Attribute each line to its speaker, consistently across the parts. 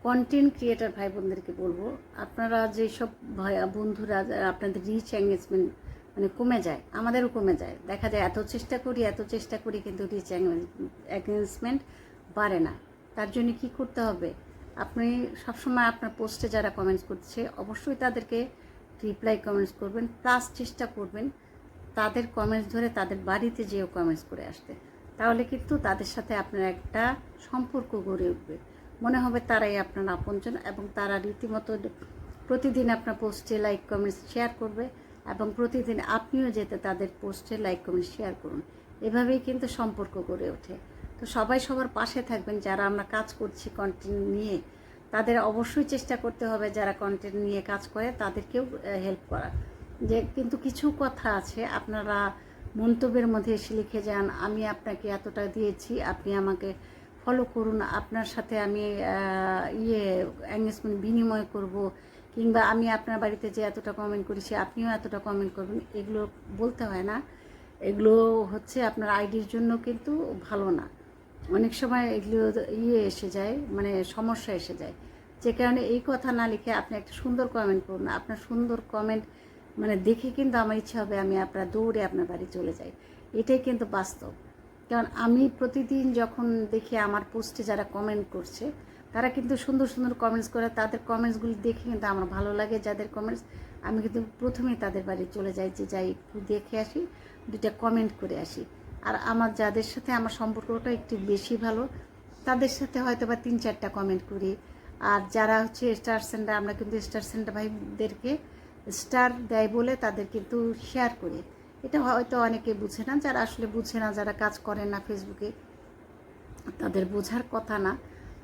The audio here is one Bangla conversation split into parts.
Speaker 1: কন্টেন্ট ক্রিয়েটার ভাই বোনদেরকে বলবো, আপনারা যেসব ভাই বন্ধুরা আপনাদের রিচ এঙ্গেজমেন্ট মানে কমে যায়, আমাদেরও কমে যায়, দেখা যায় এত চেষ্টা করি কিন্তু রিচ এঙ্গেজমেন্ট বাড়ে না। তার জন্য কি করতে হবে, আপনি সবসময় আপনার পোস্টে যারা কমেন্টস করছে অবশ্যই তাদেরকে রিপ্লাই কমেন্টস করবেন, প্লাস চেষ্টা করবেন তাদের কমেন্টস ধরে তাদের বাড়িতে যেও কমেন্টস করে আসতে। তাহলে কিন্তু তাদের সাথে আপনার একটা সম্পর্ক গড়ে উঠবে, মনে হবে তারাই আপনার আপনজন এবং তারা রীতিমতো প্রতিদিন আপনার পোস্টে লাইক কমেন্টস শেয়ার করবে এবং প্রতিদিন আপনিও যেতে তাদের পোস্টে লাইক কমেন্টস শেয়ার করুন। এভাবেই কিন্তু সম্পর্ক গড়ে ওঠে। তো সবাই সবার পাশে থাকবেন, যারা আমরা কাজ করছি কন্টেন্ট নিয়ে তাদের অবশ্যই চেষ্টা করতে হবে, যারা কন্টেন্ট নিয়ে কাজ করে তাদেরকেও হেল্প করা। যে কিন্তু কিছু কথা আছে আপনারা মন্তব্যের মধ্যে এসে লিখে যান, আমি আপনাকে এতটা দিয়েছি, আপনি আমাকে ফলো করুন, আপনার সাথে আমি এঙ্গেজমেন্ট বিনিময় করব, কিংবা আমি আপনার বাড়িতে যে এতটা কমেন্ট করেছি আপনিও এতটা কমেন্ট করবেন। এগুলো বলতে হয় না, এগুলো হচ্ছে আপনার আইডির জন্য কিন্তু ভালো না। অনেক সময় এগুলো এসে যায়, মানে সমস্যা এসে যায়, যে কারণে এই কথা না লিখে আপনি একটা সুন্দর কমেন্ট করুন। আপনার সুন্দর কমেন্ট মানে দেখে কিন্তু আমার ইচ্ছা হবে আমি আপনার দৌড়ে আপনার বাড়ি চলে যাই, এটাই কিন্তু বাস্তব। কারণ আমি প্রতিদিন যখন দেখি আমার পোস্টে যারা কমেন্ট করছে তারা কিন্তু সুন্দর সুন্দর কমেন্টস করে, তাদের কমেন্টসগুলি দেখে কিন্তু আমার ভালো লাগে। যাদের কমেন্টস আমি কিন্তু প্রথমেই তাদের বাড়ি চলে যাই, যে যাই একটু দেখে আসি, দুইটা কমেন্ট করে আসি। আর আমার যাদের সাথে আমার সম্পর্কটা একটু বেশি ভালো তাদের সাথে হয়তো বা 3-4টা কমেন্ট করি। আর যারা হচ্ছে স্টার সেন্টার, আমরা কিন্তু স্টার সেন্টার ভাইদেরকে স্টার দেয় বলে তাদের কিন্তু শেয়ার করি। এটা হয়তো অনেকে বুঝে না, যারা আসলে বুঝে না, যারা কাজ করে না ফেসবুকে, তাদের বোঝার কথা না।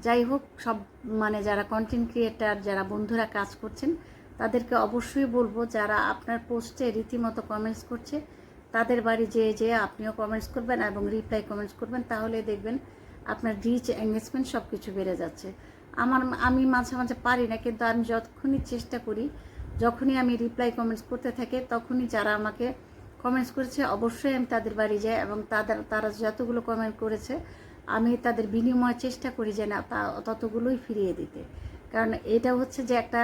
Speaker 1: যাই হোক, সব মানে যারা কন্টেন্ট ক্রিয়েটার, যারা বন্ধুরা কাজ করছেন তাদেরকে অবশ্যই বলবো, যারা আপনার পোস্টে রীতিমতো কমেন্টস করছে তাদের বাড়ি যেয়ে আপনিও কমেন্টস করবেন এবং রিপ্লাই কমেন্টস করবেন, তাহলে দেখবেন আপনার রিচ এঙ্গেজমেন্ট সব কিছু বেড়ে যাচ্ছে। আমি মাঝে মাঝে পারি না, কিন্তু আমি যতক্ষণই চেষ্টা করি, যখনই আমি রিপ্লাই কমেন্টস করতে থাকি, তখনই যারা আমাকে কমেন্টস করেছে অবশ্যই আমি তাদের বাড়ি যাই এবং তারা যতগুলো কমেন্ট করেছে আমি তাদের বিনিময়ে চেষ্টা করি যে না ততগুলোই ফিরিয়ে দিতে। কারণ এটা হচ্ছে যে একটা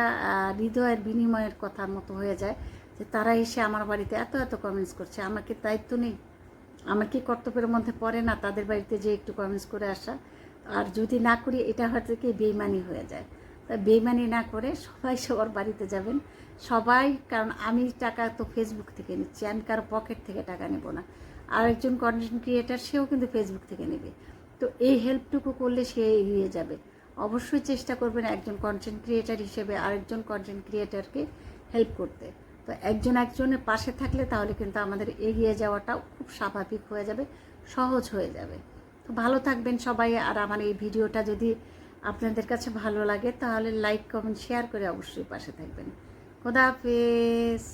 Speaker 1: হৃদয়ের বিনিময়ের কথার মতো হয়ে যায়, যে তারা এসে আমার বাড়িতে এত এত কমেন্টস করছে, আমার কি দায়িত্ব নেই, আমার কি কর্তব্যের মধ্যে পড়ে না তাদের বাড়িতে যে একটু কমেন্টস করে আসা? আর যদি না করি এটা হয়তো কি বেইমানি হয়ে যায়। তা বেইমানি না করে সবাই সবার বাড়িতে যাবেন সবাই, কারণ আমি টাকা তো ফেসবুক থেকে নিচ্ছি, আমি কারো পকেট থেকে টাকা নেব না। আর একজন কন্টেন্ট ক্রিয়েটার সেও কিন্তু ফেসবুক থেকে নেবে। তো এই হেল্পটুকু করলে সে এগিয়ে যাবে। অবশ্যই চেষ্টা করবেন একজন কন্টেন্ট ক্রিয়েটার হিসেবে আরেকজন কন্টেন্ট ক্রিয়েটারকে হেল্প করতে। তো একজনের পাশে থাকলে তাহলে কিন্তু আমাদের এগিয়ে যাওয়াটাও খুব স্বাভাবিক হয়ে যাবে, সহজ হয়ে যাবে। তো ভালো থাকবেন সবাই। আর আমার এই ভিডিওটা যদি আপনাদের কাছে ভালো লাগে তাহলে লাইক কমেন্ট শেয়ার করে অবশ্যই পাশে থাকবেন। খোদা হাফেজ।